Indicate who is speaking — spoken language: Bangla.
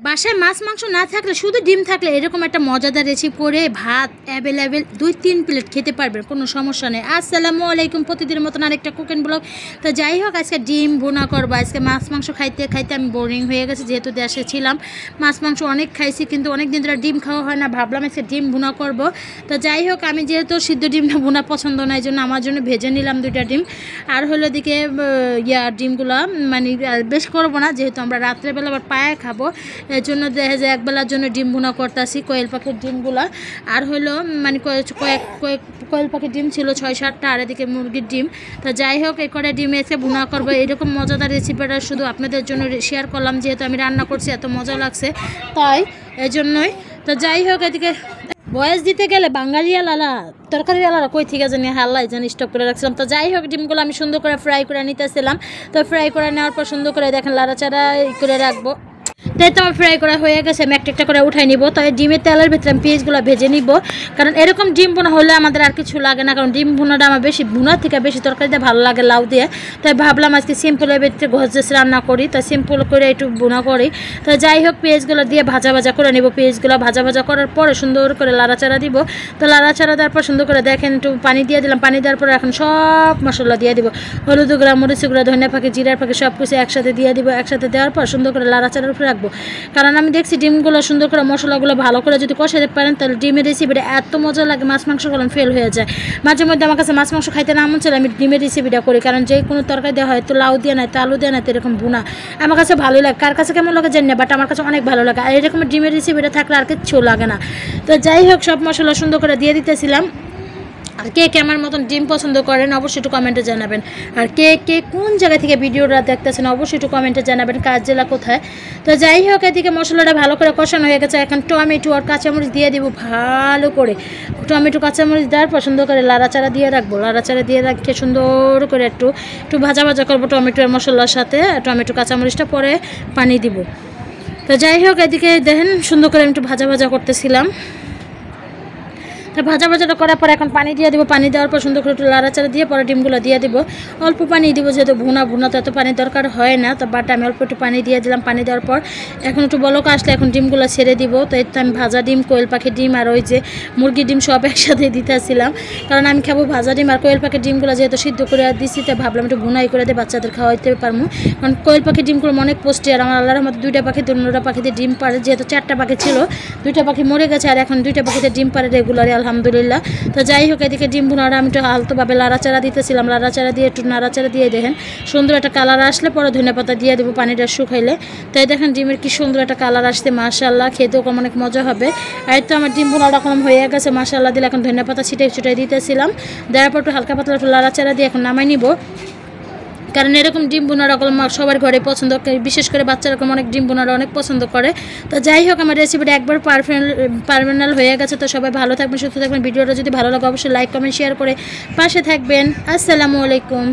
Speaker 1: বাসায় মাছ মাংস না থাকলে শুধু ডিম থাকলে এরকম একটা মজাদার রেসিপি করে ভাত অ্যাভেলেবেল 2-3 প্লেট খেতে পারবেন, কোনো সমস্যা নেই। আসসালামু আলাইকুম, প্রতিদিনের মতন আরেকটা কুকিং ব্লগ। তো যাই হোক, আজকে ডিম ভুনা করবো। আজকে মাছ মাংস খাইতে খাইতে আমি বোরিং হয়ে গেছি, যেহেতু দেশে ছিলাম। মাছ মাংস অনেক খাইছি, কিন্তু অনেক দিন ধরে ডিম খাওয়া হয় না। ভাবলাম আজকে ডিম ভুনা করব। তো যাই হোক, আমি যেহেতু সিদ্ধ ডিমটা ভুনা পছন্দ না, এই জন্য আমার জন্য ভেজে নিলাম 2টা ডিম। আর হলো দিকে ডিমগুলো মানে বেশ করবো না, যেহেতু আমরা রাত্রেবেলা আবার পায়ে খাবো, এর জন্য দেখা যায় একবেলার জন্য ডিম ভুনা করতেছি। কোয়েল পাখির ডিমগুলা আর হলো মানে কোয়েল পাখির ডিম ছিল 6-7টা, আর এদিকে মুরগির ডিম। তো যাই হোক, এই করে ডিম এসে ভুনা করবো। এরকম মজাদার রেসিপিটা শুধু আপনাদের জন্য শেয়ার করলাম, যেহেতু আমি রান্না করছি, এত মজা লাগছে তাই এই জন্যই। তো যাই হোক, এদিকে বয়স দিতে গেলে বাঙালিয়া লালা তরকারি আলাদা কই থেকে জানি হাল্লাই জানি স্টক করে রাখছিলাম। তো যাই হোক, ডিমগুলো আমি সুন্দর করে ফ্রাই করে নিতেছিলাম। তো ফ্রাই করে নেওয়ার পর সুন্দর করে দেখেন লাড়াচাড়া করে রাখবো। তাই তো আমার ফ্রাই করা হয়ে গেছে, আমি একটা করে উঠাই নিব। তো এই ডিমের তেলের ভিতরে আমি পেঁয়াজগুলো ভেজে নিব, কারণ এরকম ডিম ভুনা হলে আমাদের আর কিছু লাগে না। কারণ ডিম ভুনাটা আমার বেশি ভুনার থেকে বেশি তরকারিতে ভালো লাগে লাউ দিয়ে। তাই ভাবলাম আজকে সিম্পলের ভিতরে ঘষে রান্না করি, তাই সিম্পল করে একটু ভুনা করি। তো যাই হোক, পেঁয়াজগুলো দিয়ে ভাজা ভাজা করে নিব। পেঁয়াজগুলো ভাজা ভাজা করার পরে সুন্দর করে লাড়াচাড়া দিব। তো লাড়াচাড়া দেওয়ার পর সুন্দর করে দেখেন একটু পানি দিয়ে দিলাম। পানি দেওয়ার পরে এখন সব মশলা দিয়ে দিব, হলুদ গুঁড়া, মরিচ গুঁড়া, ধনিয়া পাখি, জিরার পাখি সব কিছু একসাথে দিয়ে দিব। একসাথে দেওয়ার পর সুন্দর করে লাড়াচাড়ার উপরে রাখবো, কারণ আমি দেখছি ডিমগুলো সুন্দর করে মশলাগুলো ভালো করে যদি কষাতে পারেন, তাহলে ডিমের রেসিপিটা এত মজা লাগে, মাছ মাংস করলাম ফেল হয়ে যায়। মাঝে মধ্যে আমার কাছে মাছ মাংস খাইতে না মন চাইলে আমি ডিমের রেসিপিটা করি, কারণ যে কোনো তরকারি দেওয়া হয় তো লাউ দিয়ে নাই, তো আলু দিয়ে নাই, তো এরকম ভুনা আমার কাছে ভালোই লাগে। কার কাছে কেমন লাগে জানি না, বাট আমার কাছে অনেক ভালো লাগে। আর এরকম ডিমের রেসিপিটা থাকলে আর কিচ্ছু লাগে না। তো যাই হোক, সব মশলা সুন্দর করে দিয়ে দিতেছিলাম। আর কে কে আমার মতন ডিম পছন্দ করেন অবশ্যই একটু কমেন্টে জানাবেন। আর কে কে কোন জায়গা থেকে ভিডিওটা দেখতেছেন অবশ্যই একটু কমেন্টে জানাবেন, কার জেলা কোথায়। তো যাই হোক, এদিকে মশলাটা ভালো করে কষানো হয়ে গেছে। এখন টমেটো আর কাঁচামরিচ দিয়ে দিব ভালো করে। টমেটো কাঁচামরিচ দেওয়ার পর সুন্দর করে লাড়াচাড়া দিয়ে রাখবো। লাড়াচাড়া দিয়ে রাখতে সুন্দর করে একটু ভাজা ভাজা করবো টমেটো আর মশলার সাথে। টমেটো কাঁচামরিচটা পরে পানি দিব। তো যাই হোক, এদিকে দেখেন সুন্দর করে আমি একটু ভাজা ভাজা করতেছিলাম। তো ভাজা ভাজাটা করার পর এখন পানি দিয়ে দেবো। পানি দেওয়ার পর সুন্দর করে একটু লাড়াচাড়া দিয়ে পরে ডিমগুলো দিয়ে দেবো। অল্প পানি দিব, যেহেতু ভুনা তো এত পানি দরকার হয় না। তো বাট আমি অল্প একটু পানি দিয়ে দিলাম। পানি দেওয়ার পর এখন একটু বলক আসলে এখন ডিমগুলো ছেড়ে দিব। তো এর তো আমি ভাজা ডিম, কোয়েল পাখির ডিম আর ওই যে মুরগির ডিম সব একসাথে দিতেছিলাম, কারণ আমি খাবো ভাজা ডিম। আর কোয়েল পাখির ডিমগুলো যেহেতু সিদ্ধ করে দিচ্ছি, তো ভাবলাম একটু ভুনাই করে দিয়ে বাচ্চাদের খাওয়াইতে পারবো। কারণ কোয়েল পাখির ডিমগুলো অনেক পুষ্টি। আর আমার আল্লাহর মধ্যে 2টা পাখি, 2টা পাখিতে ডিম পারে, যেহেতু 4টা পাখি ছিল, 2টা পাখি মরে গেছে, আর এখন 2টা পাখিতে ডিম পারে রেগুলারই, আলহামদুলিল্লাহ। তো যাই হোক, এদিকে ডিম ভুনাটা আমি একটু আলতোভাবে লাড়াচাড়া দিতেছিলাম। লাড়াচাড়া দিয়ে একটু নাড়াচাড়া দিয়ে দেখেন সুন্দর একটা কালার আসলে পরে ধনেপাতা দিয়ে দেবো পানিটা শুকাইলে। তাই দেখেন ডিমের কি সুন্দর একটা কালার আসছে, মাশাআল্লাহ, খেতেও অনেক মজা হবে। আর তো আমার ডিম ভুনাটা কম হয়ে গেছে, মাশাআল্লাহ দিলে এখন ধনেপাতা ছিটাই দিতেছিলাম। দেওয়ার পর একটু হালকা পাতলা একটু লাড়াচাড়া দিয়ে এখন নামাই নিব, কারণ এরকম ডিম বোনারা সবার ঘরে পছন্দ, বিশেষ করে বাচ্চারা অনেক ডিম বোনারা অনেক পছন্দ করে। তো যাই হোক, আমার রেসিপিটা একবার পারফেক্ট হয়ে গেছে। তো সবাই ভালো থাকবেন, সুস্থ থাকবেন। ভিডিওটা যদি ভালো লাগে অবশ্যই লাইক, কমেন্ট, শেয়ার করে পাশে থাকবেন। আসসালামু আলাইকুম।